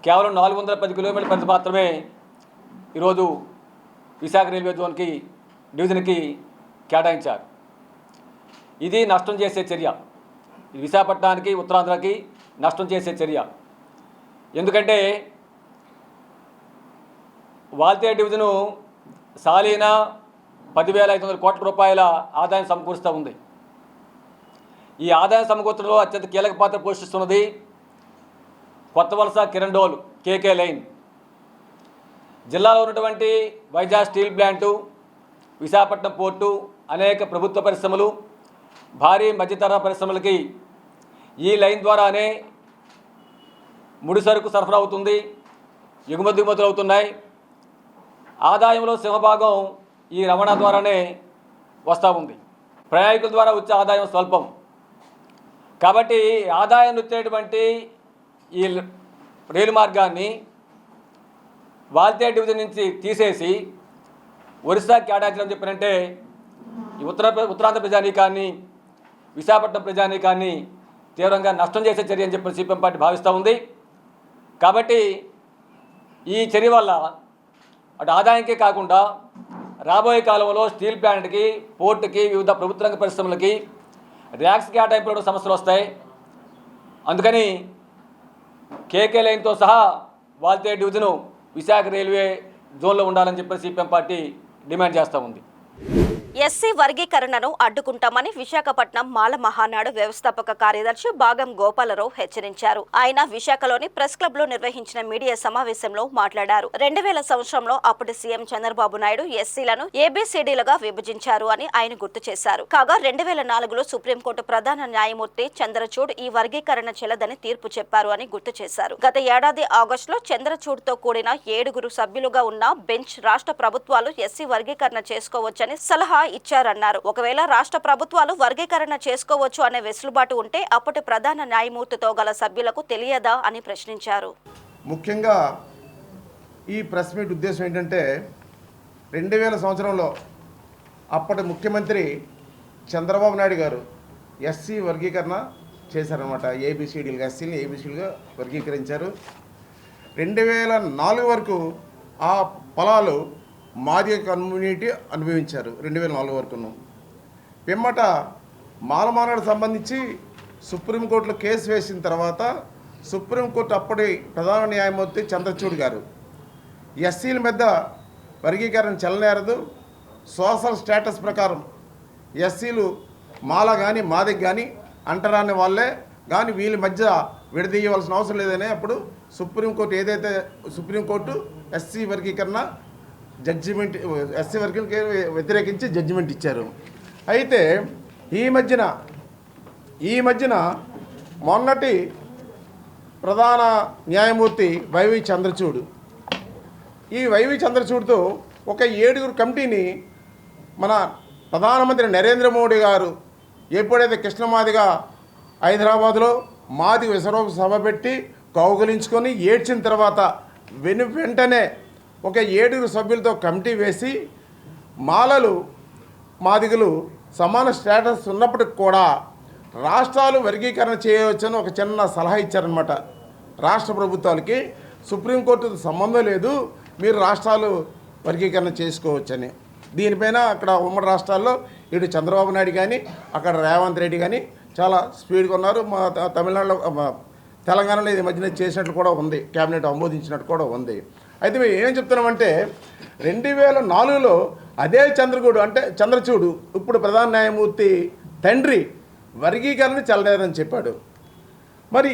N: కేవలం 410 కిలోమీటర్ల పరిధి మాత్రమే ఈరోజు విశాఖ రైల్వే డివిజన్కి కేటాయించారు. ఇది నష్టం చేసే చర్య. ఇది విశాఖపట్నానికి, ఉత్తరాంధ్రకి నష్టం చేసే చర్య. ఎందుకంటే వాల్తేరు డివిజను సాలీన 10,500 కోట్ల రూపాయల ఆదాయం సమకూరుస్తూ ఉంది. ఈ ఆదాయం సమకూర్చడంలో అత్యంత కీలక పాత్ర పోషిస్తున్నది కొత్త వలస కిరండోల్ కేకే లైన్. జిల్లాలో ఉన్నటువంటి Vizag steel plant, Visakhapatnam port, అనేక ప్రభుత్వ పరిశ్రమలు, భారీ మధ్యతరహా పరిశ్రమలకి ఈ లైన్ ద్వారానే ముడి సరుకు సరఫరా అవుతుంది, దిగుమతులు అవుతున్నాయి. ఆదాయంలో సింహభాగం ఈ రవాణా ద్వారానే వస్తూ ఉంది. ప్రయాణికుల ద్వారా వచ్చే ఆదాయం స్వల్పం. కాబట్టి ఆదాయాన్ని వచ్చేటువంటి ఈ రైలు మార్గాన్ని వాల్తేరు డివిజన్ నుంచి తీసేసి ఒరిస్సా కేటాయించడం చెప్పారంటే ఈ ఉత్తరాంధ్ర ప్రజానీకాన్ని, విశాఖపట్నం ప్రజానీకాన్ని తీవ్రంగా నష్టం చేసే చర్య అని చెప్పి సిపిఎం పార్టీ భావిస్తూ ఉంది. కాబట్టి ఈ చర్య వల్ల అటు ఆదాయానికే కాకుండా రాబోయే కాలంలో స్టీల్ ప్లాంట్కి, పోర్టుకి, వివిధ ప్రభుత్వ రంగ పరిశ్రమలకి ర్యాక్స్ కేటాయింపులో సమస్యలు వస్తాయి. అందుకని కేకే లైన్తో సహా వాల్తేరు డివిజను విశాఖ రైల్వే జోన్లో ఉండాలని చెప్పి సిపిఎం పార్టీ డిమాండ్ చేస్తూ ఉంది.
A: ఎస్సీ వర్గీకరణను అడ్డుకుంటామని విశాఖపట్నం మాల మహానాడు వ్యవస్థాపక కార్యదర్శి భాగం గోపాలరావు హెచ్చరించారు. ఆయన విశాఖలోని ప్రెస్ క్లబ్ లో నిర్వహించిన మీడియా సమావేశంలో మాట్లాడారు. 2000 సంవత్సరంలో అప్పటి సీఎం చంద్రబాబు నాయుడు ఎస్సీలను ఏబీసీడీలుగా విభజించారు అని ఆయన గుర్తు చేశారు. కాగా 2004లో సుప్రీంకోర్టు ప్రధాన న్యాయమూర్తి చంద్రచూడ్ ఈ వర్గీకరణ చెల్లదని తీర్పు చెప్పారు అని గుర్తు చేశారు. గత ఏడాది ఆగస్టులో చంద్రచూడ్ తో కూడిన 7 సభ్యులుగా ఉన్న బెంచ్ రాష్ట్ర ప్రభుత్వాలు ఎస్సీ వర్గీకరణ చేసుకోవచ్చని సలహా ఇచ్చారన్నారు. ఒకవేళ రాష్ట్ర ప్రభుత్వాలు వర్గీకరణ చేసుకోవచ్చు అనే వెసులుబాటు ఉంటే అప్పటి ప్రధాన న్యాయమూర్తితో గల సభ్యులకు తెలియదా అని ప్రశ్నించారు.
O: ముఖ్యంగా ఈ ప్రెస్ మీట్ ఉద్దేశం ఏంటంటే 2000 సంవత్సరంలో అప్పటి ముఖ్యమంత్రి చంద్రబాబు నాయుడు గారు ఎస్సీ వర్గీకరణ చేశారనమాట. ఏబిసిడీలుగా ఎస్సీని ఏబిసిడీలుగా వర్గీకరించారు. 2004 వరకు ఆ పొలాలు మాదిగ కమ్యూనిటీ అనుభవించారు. 2004 వరకును. పిమ్మట మాలమానాడు సంబంధించి సుప్రీంకోర్టులో కేసు వేసిన తర్వాత సుప్రీంకోర్టు అప్పటి ప్రధాన న్యాయమూర్తి చంద్రచూడ్ గారు ఎస్సీల మీద వర్గీకరణ చెల్లనేరదు, సోషల్ స్టేటస్ ప్రకారం ఎస్సీలు మాల కానీ మాదిగ కానీ అంటరాని వాళ్ళే కానీ వీళ్ళ మధ్య విడదీయవలసిన అవసరం లేదని అప్పుడు సుప్రీంకోర్టు ఎస్సీ వర్గీకరణ జడ్జిమెంట్ ఎస్సీ వర్గీకరణకి వ్యతిరేకించి జడ్జిమెంట్ ఇచ్చారు. అయితే ఈ మధ్యన మొన్నటి ప్రధాన న్యాయమూర్తి వైవి చంద్రచూడ్ ఈ వైవి చంద్రచూడ్తో ఒక 7 కమిటీని మన ప్రధానమంత్రి నరేంద్ర మోడీ గారు ఎప్పుడైతే కృష్ణమాదిగా హైదరాబాద్లో మాది విశ్వరూప సభ పెట్టి కౌగులించుకొని ఏడ్చిన తర్వాత వెంటనే ఒక 7 సభ్యులతో కమిటీ వేసి మాలలు మాదిగలు సమాన స్టేటస్ ఉన్నప్పటికి కూడా రాష్ట్రాలు వర్గీకరణ చేయవచ్చని ఒక చిన్న సలహా ఇచ్చారనమాట రాష్ట్ర ప్రభుత్వాలకి. సుప్రీంకోర్టు సంబంధం లేదు, మీరు రాష్ట్రాలు వర్గీకరణ చేసుకోవచ్చని. దీనిపైన అక్కడ ఉమ్మడి రాష్ట్రాల్లో ఇటు చంద్రబాబు నాయుడు కానీ అక్కడ రేవంత్ రెడ్డి కానీ చాలా స్పీడ్గా ఉన్నారు. మా తమిళనాడులో తెలంగాణలో ఇది మధ్యన చేసినట్లు కూడా ఉంది, కేబినెట్ ఆమోదించినట్టు కూడా ఉంది. అయితే మేము ఏం చెప్తున్నామంటే 2004లో అదే చంద్రచూడు ఇప్పుడు ప్రధాన న్యాయమూర్తి తండ్రి వర్గీకరణ చెల్లలేదని చెప్పాడు. మరి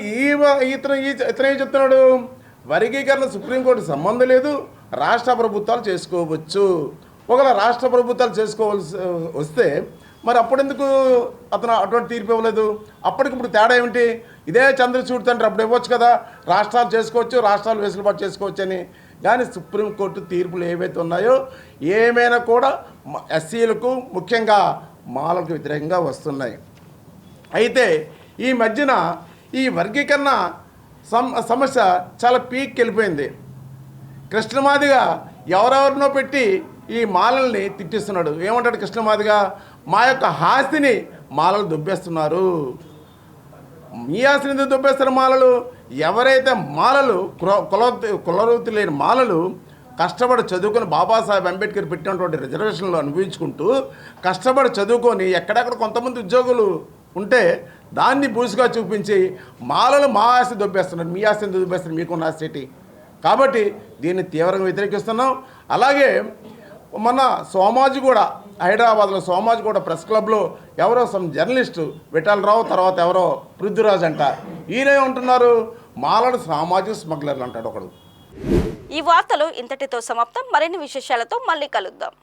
O: ఇతను ఏం చెప్తున్నాడు, వర్గీకరణ సుప్రీంకోర్టు సంబంధం లేదు, రాష్ట్ర ప్రభుత్వాలు చేసుకోవచ్చు. ఒకవేళ రాష్ట్ర ప్రభుత్వాలు చేసుకోవాల్సి వస్తే మరి అప్పుడెందుకు అతను అటువంటి తీర్పు ఇవ్వలేదు? అప్పటికిప్పుడు తేడా ఏమిటి? ఇదే చంద్రచూడ్ తండ్రి అప్పుడు ఇవ్వచ్చు కదా, రాష్ట్రాలు చేసుకోవచ్చు, రాష్ట్రాలు వెసులుబాటు చేసుకోవచ్చు అని. కానీ సుప్రీంకోర్టు తీర్పులు ఏవైతే ఉన్నాయో ఏమైనా కూడా ఎస్సీలకు ముఖ్యంగా మాలకు వ్యతిరేకంగా వస్తున్నాయి. అయితే ఈ మధ్యన ఈ వర్గీకరణ సమస్య చాలా పీక్కి వెళ్ళిపోయింది. కృష్ణమాదిగా ఎవరెవరినో పెట్టి ఈ మాలల్ని తిట్టిస్తున్నాడు. ఏమంటాడు కృష్ణమాదిగా, మా యొక్క ఆస్తిని మాలలు దుబ్బేస్తున్నారు. మీ ఆస్తిని ఎందుకు దుబ్బేస్తారు మాలలు? ఎవరైతే మాలలు కులవృత్తి లేని మాలలు కష్టపడి చదువుకొని బాబాసాహెబ్ అంబేద్కర్ పెట్టినటువంటి రిజర్వేషన్లు అనుభవించుకుంటూ కష్టపడి చదువుకొని ఎక్కడెక్కడ కొంతమంది ఉద్యోగులు ఉంటే దాన్ని బూసుగా చూపించి మాలలు మా ఆస్తి దొబ్బేస్తున్నారు, మీ ఆస్తిని దొబ్బేస్తున్నారు, మీకున్న ఆస్తి. కాబట్టి దీన్ని తీవ్రంగా వ్యతిరేకిస్తున్నాం. అలాగే మన సోమాజిగూడ హైదరాబాద్లో సోమాజిగూడ ప్రెస్ క్లబ్లో ఎవరో సమ్ జర్నలిస్టు విఠలరావు, తర్వాత ఎవరో పృథ్వీరాజ్ అంట, ఈయనే ఉంటున్నారు మాలడు సామాజిక స్మగ్లర్లు అంటాడు ఒకడు.
A: ఈ వార్తలు ఇంతటితో సమాప్తం. మరిన్ని విశేషాలతో మళ్ళీ కలుద్దాం.